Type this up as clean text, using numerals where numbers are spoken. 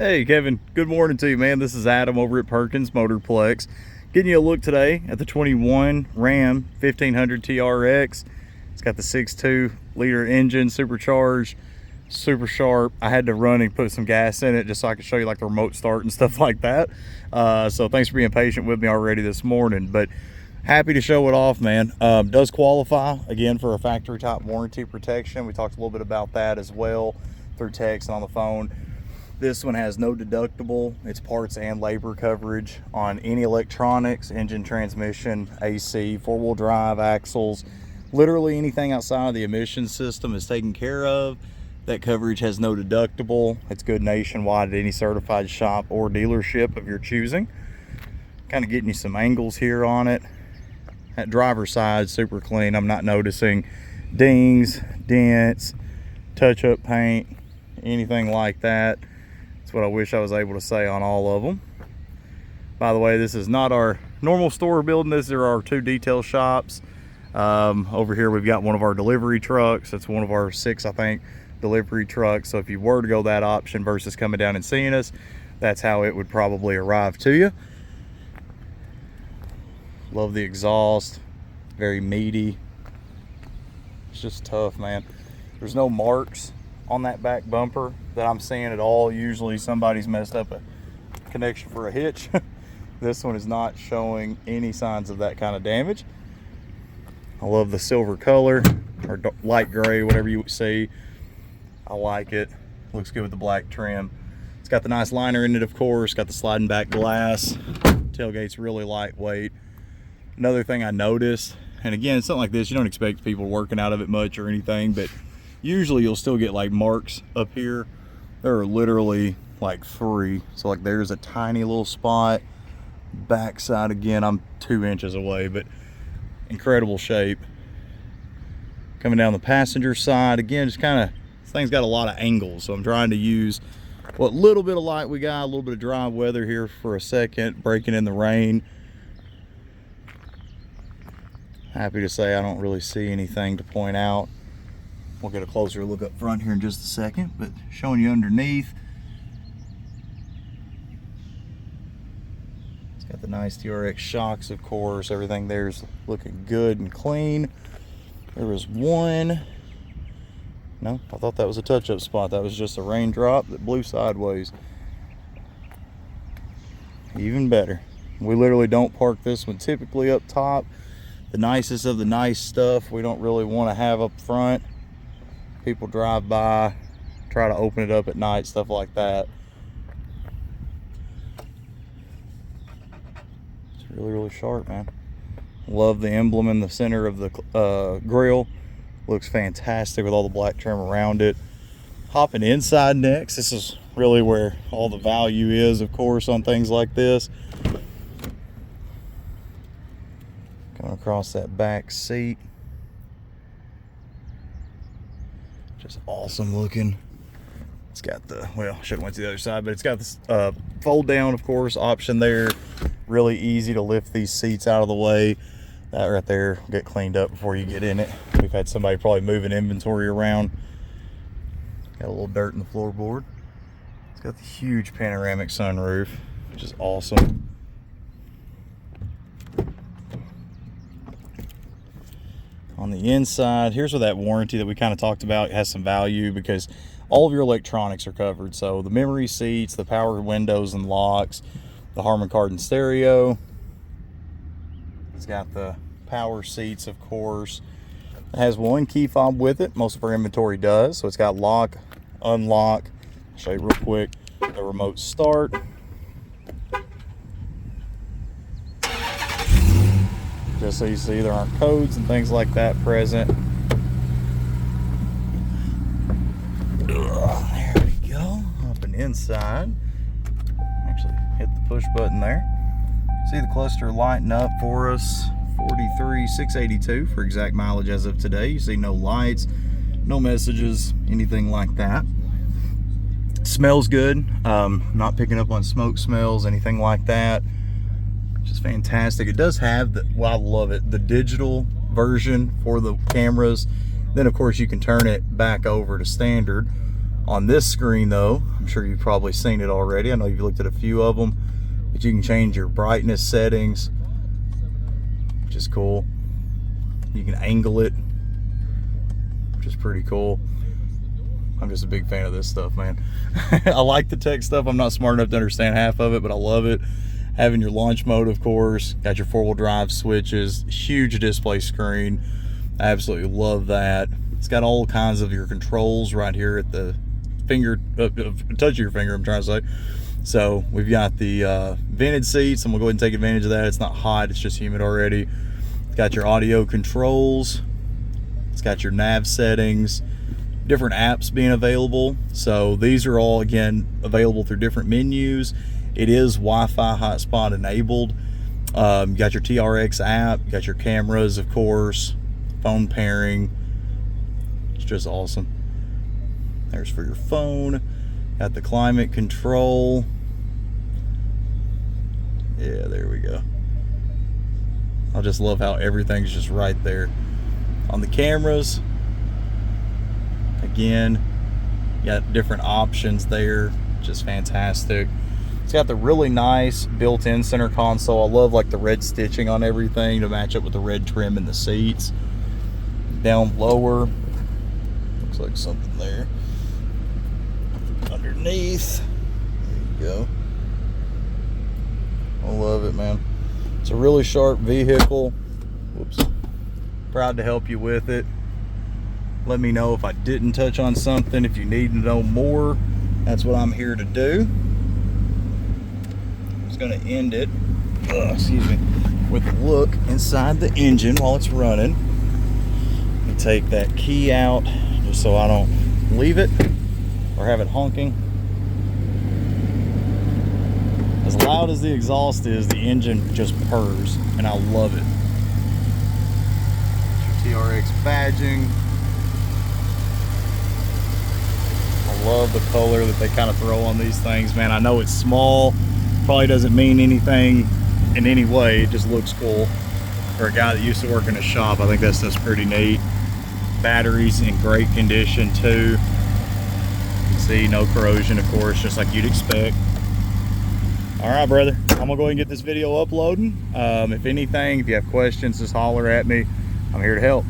Hey Kevin, good morning to you, man. This is Adam over at Perkins Motorplex, getting you a look today at the 21 Ram 1500 TRX. It's got the 6.2 liter engine, supercharged, super sharp. I had to run and put some gas in it just so I could show you like the remote start and stuff like that. So thanks for being patient with me already this morning, but happy to show it off, man. Does qualify again for a factory top warranty protection. We talked a little bit about that as well through text and on the phone. This one has no deductible. It's parts and labor coverage on any electronics, engine, transmission, AC, four-wheel drive, axles. Literally anything outside of the emissions system is taken care of. That coverage has no deductible. It's good nationwide at any certified shop or dealership of your choosing. Kind of getting you some angles here on it. That driver's side, super clean. I'm not noticing dings, dents, touch-up paint, anything like that. That's what I wish I was able to say on all of them. By the way, this is not our normal store building. These are our two detail shops. Over here we've got one of our delivery trucks. It's one of our 6, I think, delivery trucks. So if you were to go that option versus coming down and seeing us, that's how it would probably arrive to you. Love the exhaust, very meaty. It's just tough, man. There's no marks on that back bumper that I'm seeing at all. Usually somebody's messed up a connection for a hitch. This one is not showing any signs of that kind of damage. I love the silver color, or light gray, whatever you see. I like it. Looks good with the black trim. It's got the nice liner in it, of course. Got the sliding back glass. Tailgate's really lightweight. Another thing I noticed, and again, it's something like this, you don't expect people working out of it much or anything, but usually you'll still get like marks up here. There are literally like 3. So like there's a tiny little spot. Backside again, I'm 2 inches away, but incredible shape. Coming down the passenger side, again, just kind of, this thing's got a lot of angles. So I'm trying to use what little bit of light we got, a little bit of dry weather here for a second, breaking in the rain. Happy to say I don't really see anything to point out. We'll get a closer look up front here in just a second, but showing you underneath. It's got the nice TRX shocks, of course. Everything there's looking good and clean. There was one. No, I thought that was a touch-up spot. That was just a raindrop that blew sideways. Even better. We literally don't park this one typically up top. The nicest of the nice stuff we don't really want to have up front. People drive by, try to open it up at night, stuff like that. It's really sharp, man. Love the emblem in the center of the grill. Looks fantastic with all the black trim around it. Hopping inside next, this is really where all the value is, of course, on things like this. Going across that back seat. Just awesome looking. It's got the, well, I should have went to the other side, but it's got this fold down, of course, option there. Really easy to lift these seats out of the way. That right there will get cleaned up before you get in it. We've had somebody probably moving inventory around. Got a little dirt in the floorboard. It's got the huge panoramic sunroof, which is awesome. On the inside, here's where that warranty that we kind of talked about has some value, because all of your electronics are covered. So the memory seats, the power windows and locks, the Harman Kardon stereo. It's got the power seats, of course. It has one key fob with it. Most of our inventory does. So it's got lock, unlock. I'll show you real quick. The remote start. Just so you see there aren't codes and things like that present. There we go. Up and inside. Actually hit the push button there. See the cluster lighting up for us. 43,682 for exact mileage as of today. You see no lights, no messages, anything like that. Smells good. Not picking up on smoke smells, anything like that. Just fantastic. It does have the, well, I love it, the digital version for the cameras. Then of course you can turn it back over to standard On this screen though, I'm sure you've probably seen it already. I know you've looked at a few of them, but you can change your brightness settings, which is cool. You can angle it, which is pretty cool. I'm just a big fan of this stuff, man. I like the tech stuff. I'm not smart enough to understand half of it, but I love it. Having your launch mode, of course, got your 4-wheel drive switches, huge display screen. I absolutely love that. It's got all kinds of your controls right here at the finger, touch of your finger, I'm trying to say. So we've got the vented seats, and we'll go ahead and take advantage of that. It's not hot, it's just humid already. It's got your audio controls. It's got your nav settings, different apps being available. So these are all, again, available through different menus. It is Wi-Fi hotspot enabled. You got your TRX app, you got your cameras, of course, phone pairing. It's just awesome. There's for your phone. Got the climate control. Yeah, there we go. I just love how everything's just right there. On the cameras, again, you got different options there. Just fantastic. It's got the really nice built-in center console. I love like the red stitching on everything to match up with the red trim in the seats. Down lower, looks like something there. Underneath, there you go. I love it, man. It's a really sharp vehicle. Whoops. Proud to help you with it. Let me know if I didn't touch on something. If you need to know more, that's what I'm here to do. Going to end it, excuse me, with a look inside the engine while it's running. And take that key out just so I don't leave it or have it honking. As loud as the exhaust is, the engine just purrs, and I love it. Your TRX badging. I love the color that they kind of throw on these things, man. I know it's small. Probably doesn't mean anything in any way, it just looks cool. For a guy that used to work in a shop, I think that's pretty neat. Batteries in great condition too. You can see no corrosion, of course, just like you'd expect. All right, brother, I'm gonna go ahead and get this video uploading. If anything, if you have questions, just holler at me. I'm here to help.